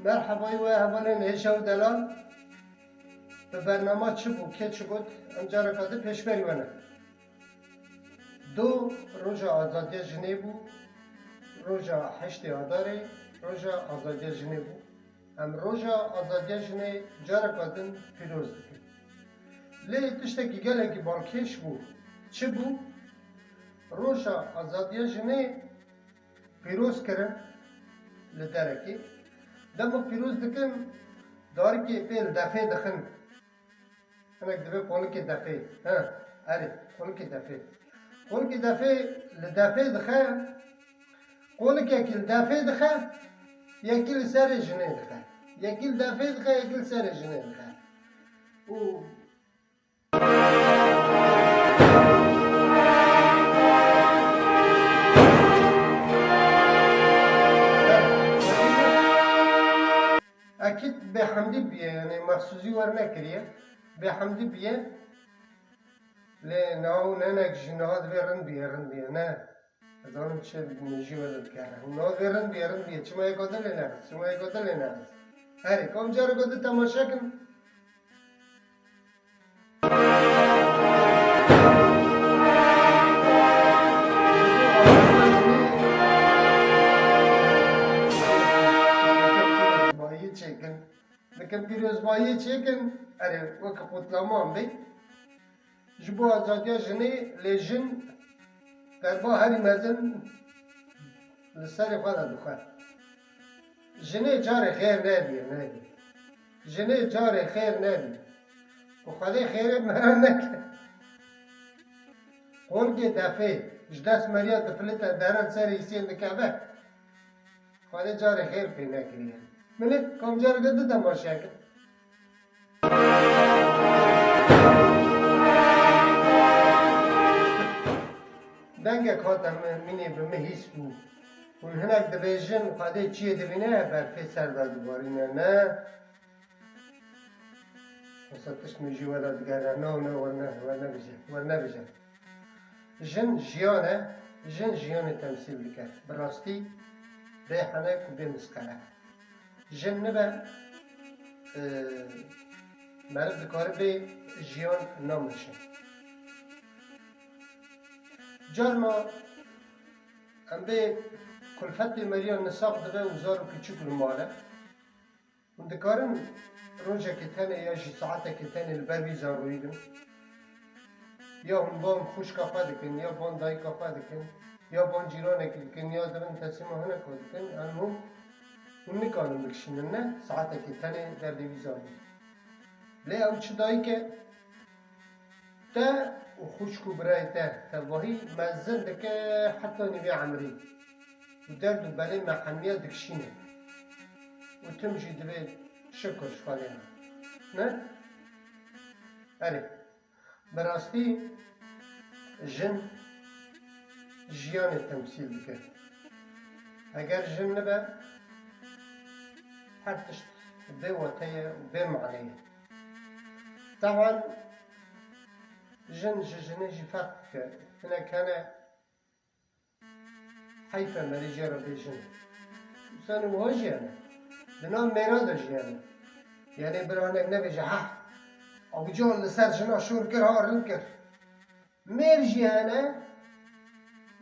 مرحبا و اولین هشا و دلال به برنامه چه بود که چه بود امجا رکاته پیش بریونه دو روژا آزادی جنی بود روژا 8 آداره روژا آزادی جنی بود ام روژا آزادی جنی جا رکاتن پیروز دکن لی تشتکی گله که بالکش بود چه بود روژا آزادی جنی پیروز کرن لدرکی دمو پیروز دکن داری که پیل دفعه دخن هنک دفعه قول که دفعه اره قول که دفعه لدفعه دخه قول که اکل دفعه دخه یکل سر جنه دخه یکل دفعه دخه یکل سر جنه دخه اكيد بحمدي بيه يعني مخصوصي ورنا كريه بحمدي بيه لناو نانك جناد بيرن بيه نا ازون تشي نجي ولا كاره نو بيرن بيه چما يقدر لنا هاري كم جار قد تماشا كن لكن پیروزبایی چیکن اره وقت قطلامان بی جبو آزادیا جنی لیجن در با هری مزن لسر خواهد دخواه جنی جار خیر نبیه جنی جار خیر نبیه و خواهد خیر مرا نکه قولگی دفعه جدست مریا دفلتا درن سر ایسین دکبه خواهد جار خیر پی نکریه منت کام جار قد تماشا کن دنگه کاتم منی به مهیس بود اون هنک دبیجن خواهده چیه دبینه بر پی سردار دوبارینه نه وسطش میجی ولا دگره نه ورنه بجه جن جیانه تمثیل بکر براستی به حنک و به مسکره جن نبه مرد دکاره به جیان نامشه جارنا هم به کلفت مریان نساق دبه وزارو کچوک الماله و دکارن روژه که تنه یا جی ساعته که تنه البر ویزا رویدن یا هم بان خوش کافه دکن یا بان دای کافه دکن یا بان جیرانه کن یا دبن تصمیم هنه کن المهم اون نکانم بکشینن نه ساعته که تنه در دویزا روید لی او چه دایی که تا و خوشکو برای تا واهی مزن دکه حتی نبی عمری و درد و بله محمیه دکشینه و تمجی دوی شکرش خاله نه؟ اره براستی جن جیان تمثیل دکه اگر جن نبه هر تشت به وطیه و به معنیه طبعا جنجي فرق هنا كان حيفا ماليجيرا بيجن سنة مواجهة لنا ميرادا جيانا يعني برهنك نبيجي ها أو بجون لسر جنا شور كر هارن كر مير جيانا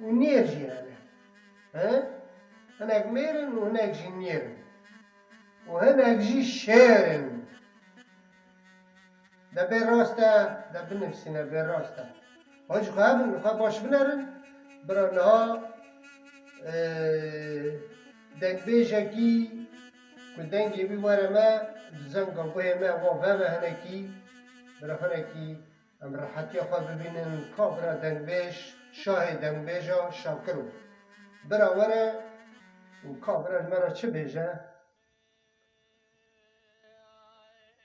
ونير جيانا ها هناك ميرن وهناك جي نيرن وهناك جي شيرن ده به راسته ده بنفسینه به راسته هاج خواه باش بنرن برانه ها دنگ بیجکی که دنگی بیواره ما زنگا بوی ما وافه هنکی برا هنکی ام راحتی خواه ببینن کابرا دنگ بیش شاه دنگ بیجا شاکرو برا وره و کابرا مرا چه بیجه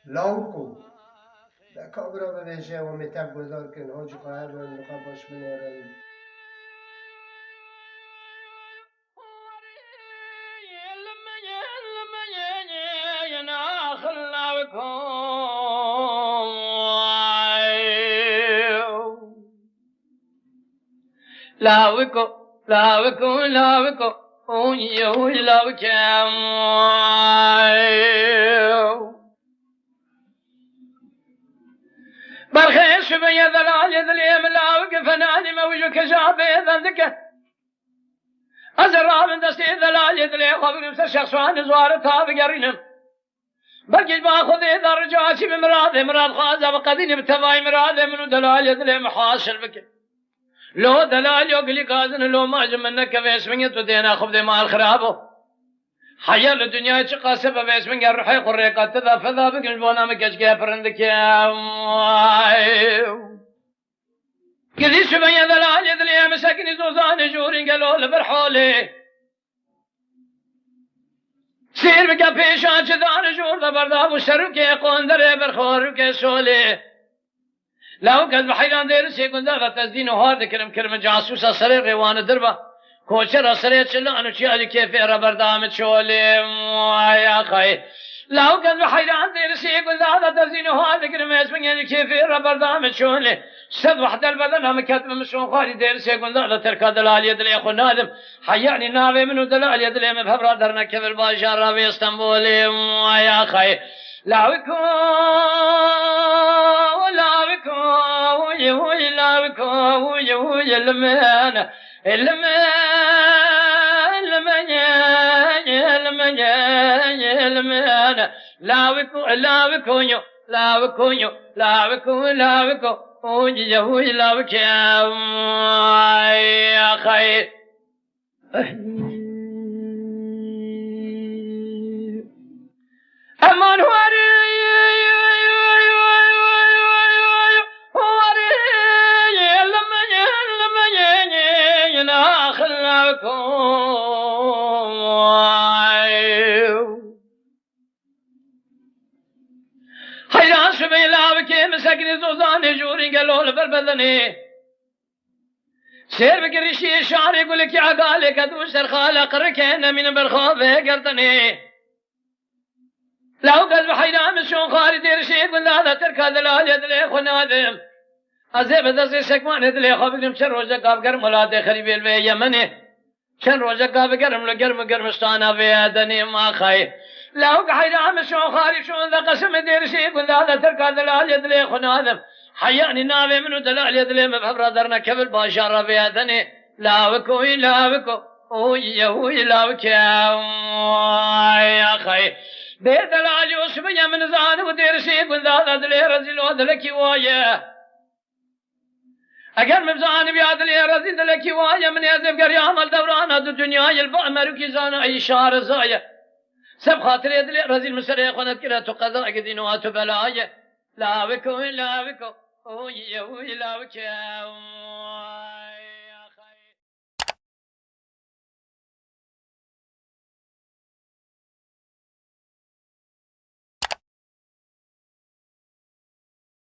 لاوکو در کابرا ببیشه و میتب گذار کن حاج خواهر من نخواه باش بنیرن لاوكو Oh, you love him. كجابي ذندك أزرع من دستي ذلال يدلي خبر شخصان زوارتها بقرينم بقي باخذ إذا رجعتي بمراضي مراد خازة بقدين بتباي مرادي منو دلال يدلي محاصل بك لو دلال يقلي قازن لو ما جمنك فيس من يتودينا خبذ مال خرابه حيال الدنيا تقاسب فيس من الرحي قريقة تذا فذا بقل بونا مكشكي فرندك يا قلي سبيا دلال يدلي مسكني زوزان جورين قالوا لبرحولي سير بقى بيشان جدان جور برداب وشركي قندر برخورك سولي لو قد بحيران دير سيكون دار تزدين وهارد كرم جاسوس أسري غيوان دربا كوشر أسري تشلان وشيالي كيف ربردام تشولي يا خي لو قد بحيران دير سيكون دار تزدين وهارد كرم اسمي كيف ربردام تشولي سد وحده البدن هم كتب مشون خالي دير سيكون دار تركا دلال يدلي أخو نادم حياني ناوي منو دلال يدلي من فبرا درنا كيف الباشا رابي اسطنبولي يا خي لاوكو المن يا خير أمان حيران شبي لابك مسكني زوزاني جوري قالوا لبربذني سير بقريشي شعري يقول لك يا عقالك ادوش الخالق ركينا من برخوفه قرطني لو قد بحيران من شون خالد يرشي يقول هذا ترك هذا الهال يدلي خنادم أزيب دزي سكمان يدلي خبرم شن روزا قاب قرم ولا دخلي بالبي يمني شن روزا قاب قرم قرمستانا بيدني ما خاي لو حيران من شون خالد شون ذا قسم يرشي يقول هذا ترك هذا الهال يدلي خنادم حياني نابي منو دلال يدلي مبحبرا درنا كبل باشارة بيدني لا وكو لا وكو يا خي دير دلال يوسف يا من زان ودير سيب ذا دلي رزل ودلك وايا اگر مبزان بياد لي رزل دلك وايا من يزم قر يعمل دوران هذا الدنيا يلبع مركي زان اي شهر زايا سب خاطر يدلي رزل مسري خنت كلا تقضى قدين واتو بلايا لا وكو لا وكو لا وكو